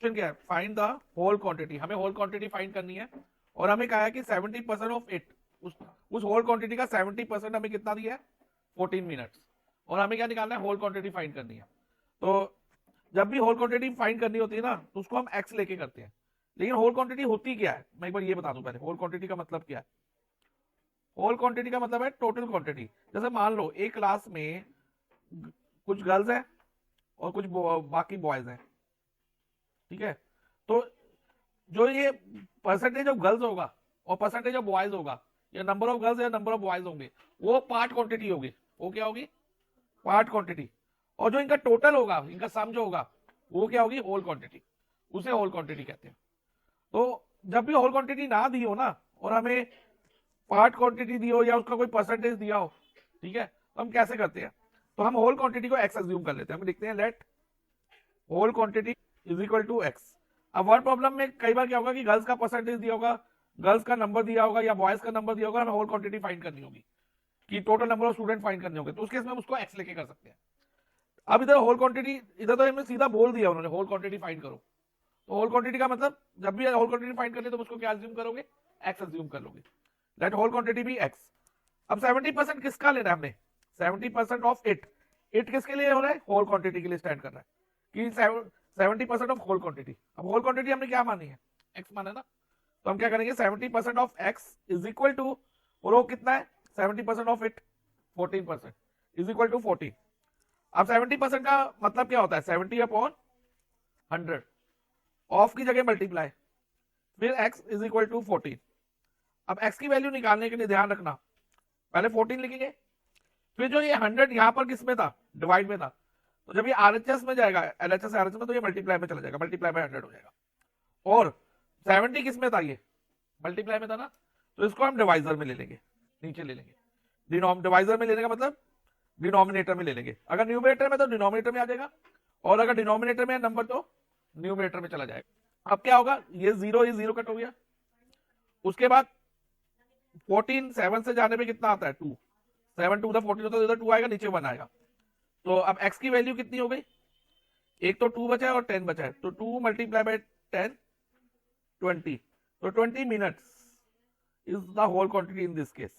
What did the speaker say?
Question क्या है, find the whole quantity, हमें होल क्वांटिटी फाइंड करनी है और हमें कहा है कि 70% ऑफ इट, उस होल क्वांटिटी का 70% हमें कितना दिया है 14 मिनट्स, और हमें क्या निकालना है होल क्वांटिटी फाइंड करनी है। तो जब भी होल क्वांटिटी फाइंड करनी होती है ना तो उसको हम एक्स लेके करते हैं, लेकिन होल क्वांटिटी होती क्या है मैं एक बार ये बता दूं पहले, होल क्वांटिटी का मतलब क्या है। होल क्वांटिटी का मतलब है टोटल क्वांटिटी। जैसे मान लो एक क्लास में कुछ गर्ल्स है और कुछ बाकी बॉयज हैं, ठीक है, तो जो ये परसेंटेज ऑफ गर्ल्स होगा और परसेंटेज ऑफ बॉयज होगा, या नंबर ऑफ गर्ल्स या नंबर ऑफ बॉयज होंगे, वो पार्ट क्वांटिटी होगी। वो क्या होगी, पार्ट क्वांटिटी। और जो इनका टोटल होगा, इनका सम जो होगा, वो क्या होगी, होल क्वांटिटी। उसे होल क्वांटिटी कहते हैं। तो जब भी होल क्वांटिटी ना दी हो ना और हमें पार्ट क्वांटिटी दी हो या उसका कोई परसेंटेज दिया हो, ठीक है, तो हम कैसे करते हैं, तो हम होल क्वांटिटी को एक्स अज्यूम कर लेते हैं। हम लिखते हैं let whole quantity is equal to X. अब वर्ड प्रॉब्लम में कई बार क्या होगा कि गर्ल्स का परसेंटेज दिया होगा, गर्ल्स का नंबर दिया होगा या बॉयज का नंबर दिया होगा, हमें होल क्वांटिटी फाइंड करनी होगी कि total number of student find करने होंगे, तो उस केस में हम उसको एक्स लेके कर सकते हैं। अब इधर होल क्वांटिटी, इधर तो हमें सीधा बोल दिया उन्होंने होल क्वांटिटी फाइंड करो, तो होल क्वांटिटी का मतलब जब भी होल क्वांटिटी फाइंड करनी है तो उसको क्या अज्यूम करोगे, एक्स अज्यूम कर लोगे। Let whole quantity be X. अब 70% किसका लेना है हमने, 70% ऑफ इट। इट किसके लिए हो रहा है, होल क्वांटिटी के लिए स्टैंड कर रहा है कि 70% ऑफ होल क्वांटिटी। अब होल क्वांटिटी हमने क्या मानी है, एक्स माना ना, तो हम क्या करेंगे 70% of X is equal to, और वो कितना है 70% of it 14% is equal to 14। अब 70% का मतलब क्या होता है, 70/100, ऑफ की जगह मल्टीप्लाई, फिर x इज इक्वल टू 14। अब x की वैल्यू निकालने के लिए ध्यान रखना, पहले 14 लिखेंगे, फिर जो ये 100 यहां पर किस में था, डिवाइड में था, तो जब ये RHS में जाएगा, LHS RHS में, तो ये मल्टीप्लाई में चला जाएगा, मल्टीप्लाई बाय 100 हो जाएगा। और 70 किस में था, ये मल्टीप्लाई में था ना, तो इसको हम डिवाइजर में ले लेंगे, नीचे ले लेंगे। डिवाइजर में लेने का मतलब डिनोमिनेटर में ले लेंगे। अगर न्यूमरेटर में तो डिनोमिनेटर में आ जाएगा, और अगर डिनोमिनेटर में है नंबर तो न्यूमरेटर में चला जाएगा। अब क्या होगा, ये जीरो कट हो गया। उसके बाद 14 7 से जाने पे कितना आता है 2, 7 2 14 होता है, इधर 2 आएगा, नीचे 1 आएगा। तो अब x की वैल्यू कितनी हो गई, एक तो 2 बचा है और 10 बचा है, तो 2 मल्टीप्लाई बाय 10 20, तो 20 minutes is the whole quantity in this case.